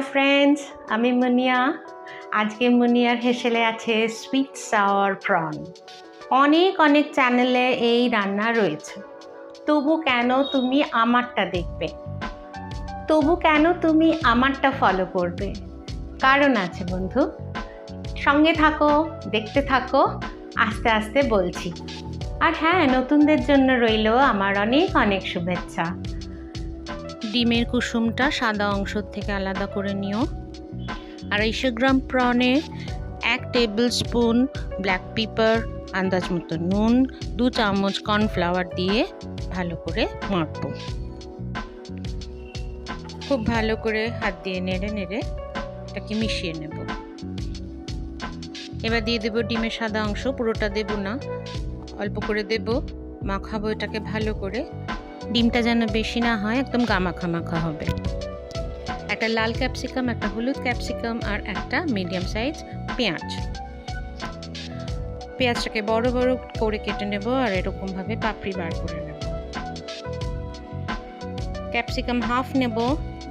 Hi friends আমি মুনিয়া আজকে meunière হেসেলে আছে সুইট সাওয়ার প্রন অনেক অনেক চ্যানেলে এই রান্না রয়েছে তবু কেন তুমি আমারটা দেখবে তবু কেন তুমি আমারটা ফলো করবে কারণ আছে বন্ধু সঙ্গে থাকো দেখতে থাকো আস্তে আস্তে বলছি আর হ্যাঁ নতুনদের জন্য রইল আমার অনেক অনেক শুভেচ্ছা ডিমের কুসুমটা সাদা অংশ থেকে আলাদা করে নিও 250 গ্রাম প্রনে 1 টেবিল স্পুন ব্ল্যাক পেপার আন্দাজ মতো নুন 2 চামচ কর্নফ্লাওয়ার দিয়ে ভালো করে মাখবো খুব ভালো করে হাত দিয়ে নেড়ে নেড়ে এটাকে মিশিয়ে নেব এবার দিয়ে দেব ডিমের সাদা অংশ পুরোটা দেব না অল্প করে দেব মাখাবো এটাকে ভালো করে ডিমটা যেন বেশি না হয় একদম গামাখা মাখা হবে একটা লাল ক্যাপসিকাম একটা হলুদ ক্যাপসিকাম আর একটা মিডিয়াম সাইজ পেঁয়াজটাকে বড় বড় করে কেটে নেব আর এরকম ভাবে পাপড়ি বার করে নেব ক্যাপসিকাম হাফ নেব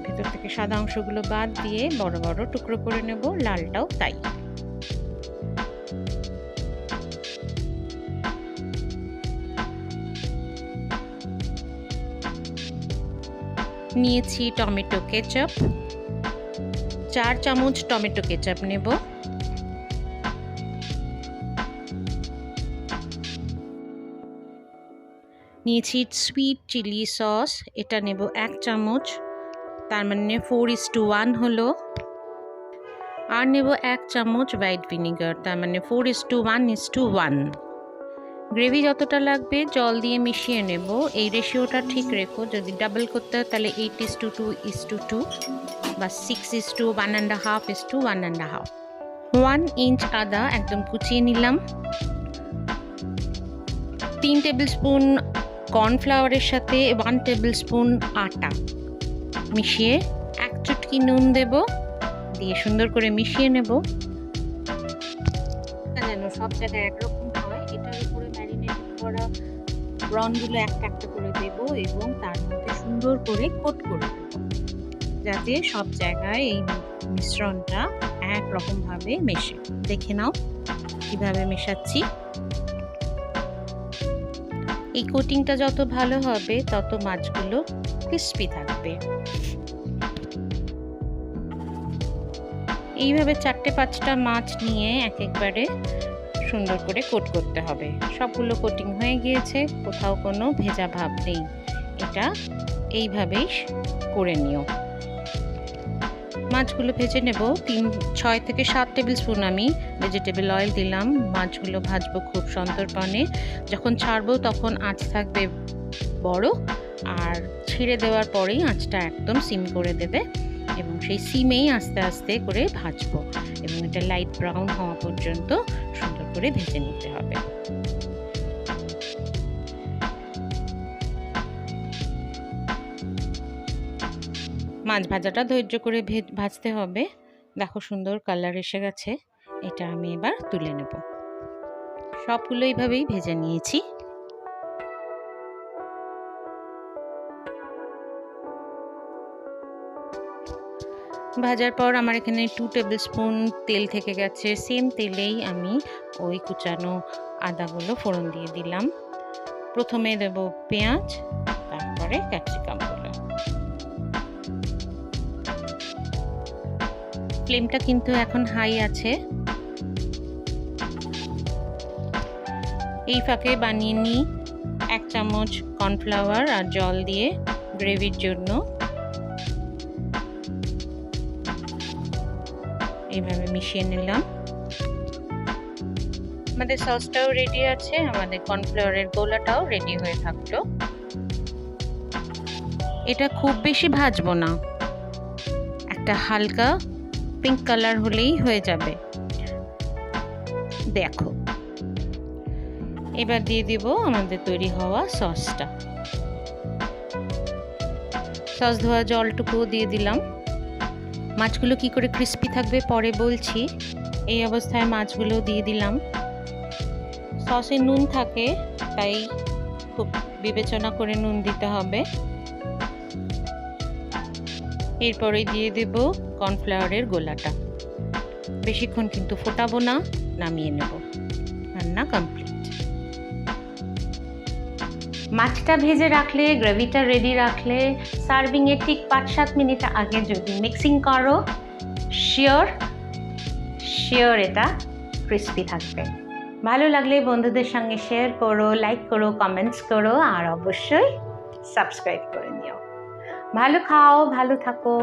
ভিতর থেকে সাদা অংশগুলো বাদ দিয়ে বড় বড় টুকরো করে নেব লালটাও তাই নিয়েছি টমেটো কেচাপ 4 চামচ টমেটো কেচাপ নেব নিয়েছি সুইট চিলি সস এটা নেব 1 চামচ তার মানে 4:1 হলো আর নেব 1 চামচ হোয়াইট ভিনেগার তার মানে 4:1:1 গ্রেভি যতটা লাগবে জল দিয়ে মিশিয়ে নেব এই রেশিওটা ঠিক রেখো যদি ডাবল করতে হয় তাহলে 8:2:2 বা 6:1.5:1.5 1 ইঞ্চ আদা একদম কুচিয়ে নিলাম 3 টেবিল স্পুন কর্নফ্লাওয়ারের সাথে 1 টেবিল স্পুন আটা মিশিয়ে 1 চুটকি নুন দেব দিয়ে সুন্দর করে মিশিয়ে নেব যেন সব জায়গায় একরকম হয় এটার উপরে ম্যারিনেট করা প্রনগুলো একটা একটা করে দেব এবং তার মধ্যে সুন্দর করে কোট করে দেব যাতে সব জায়গায় এই মিশ্রণটা একরকম ভাবে মেশে দেখে নাও কিভাবে মেশাচ্ছি এই কোটিংটা যত ভালো হবে তত মাছগুলো ক্রিস্পি থাকবে এইভাবে 4-5টা মাছ নিয়ে একবারে সুন্দর করে কোট করতে হবে সবগুলো কোটিং হয়ে গিয়েছে কোথাও কোনো ভেজা ভাব নেই এটা এইভাবেই করে নিও মাছগুলো ভেজে নেব 6 থেকে 7 টেবিল স্পুন আমি ভেজিটেবল অয়েল দিলাম মাছগুলো ভাজবো খুব সন্তর্পণে যখন ছাড়বো তখন আঁচ থাকবে বড় আর ছেড়ে দেওয়ার পরেই আঁচটা একদম সিম করে দেবে এবং সেই সিমেই আস্তে আস্তে করে ভাজবো এবং এটা লাইট ব্রাউন হওয়া পর্যন্ত সুন্দর করে ভেজে নিতে হবে মাছ ভাজাটা ধৈর্য করে ভাজতে হবে দেখো সুন্দর কালার এসে গেছে এটা আমি এবার তুলে নেব সবগুলো এইভাবেই ভেজে নিয়েছি ভাজার পর আমার এখানে 2 টেবিল স্পুন তেল থেকে গেছে সেম তেলেই আমি ওই কুচানো আদাগুলো ফোড়ন দিয়ে দিলাম প্রথমে দেব পেঁয়াজ তারপরে ক্যাপসিকামগুলো ফ্লেমটা কিন্তু এখন হাই আছে এই ফাঁকে বানিয়ে নিই 1 চামচ কর্নফ্লাওয়ার আর জল দিয়ে গ্রেভির জন্য এইভাবে মিশিয়ে নিলাম আমাদের সসটাও রেডি আছে আমাদের কর্নফ্লাওয়ারের গোলাটাও রেডি হয়ে থাকলো এটা খুব বেশি ভাজবো না একটা হালকা পিঙ্ক কালার হলেই হয়ে যাবে দেখো এবার দিয়ে দিব আমাদের তৈরি হওয়া সসটা সস ধোয়া জলটুকু দিয়ে দিলাম মাছগুলো কি করে ক্রিস্পি থাকবে পরে বলছি এই অবস্থায় মাছগুলো দিয়ে দিলাম সসে নুন থাকে তাই খুব বিবেচনা করে নুন দিতে হবে এরপরে দিয়ে দেব কর্নফ্লাওয়ারের গোলাটা। বেশিক্ষণ কিন্তু ফোটাবো না, নামিয়ে নেব। রান্না কমপ্লিট। মাছটা ভেজে রাখলে, গ্রেভিটা রেডি রাখলে, সার্ভিংয়ে ঠিক 5-7 মিনিট আগে যদি মিক্সিং করো, শিওর এটা ক্রিস্পি থাকবে। ভালো লাগলে বন্ধুদের সঙ্গে শেয়ার করো, লাইক করো, কমেন্টস করো, আর অবশ্যই সাবস্ক্রাইব করে নিও। ভালো খাও, ভালো থাকো।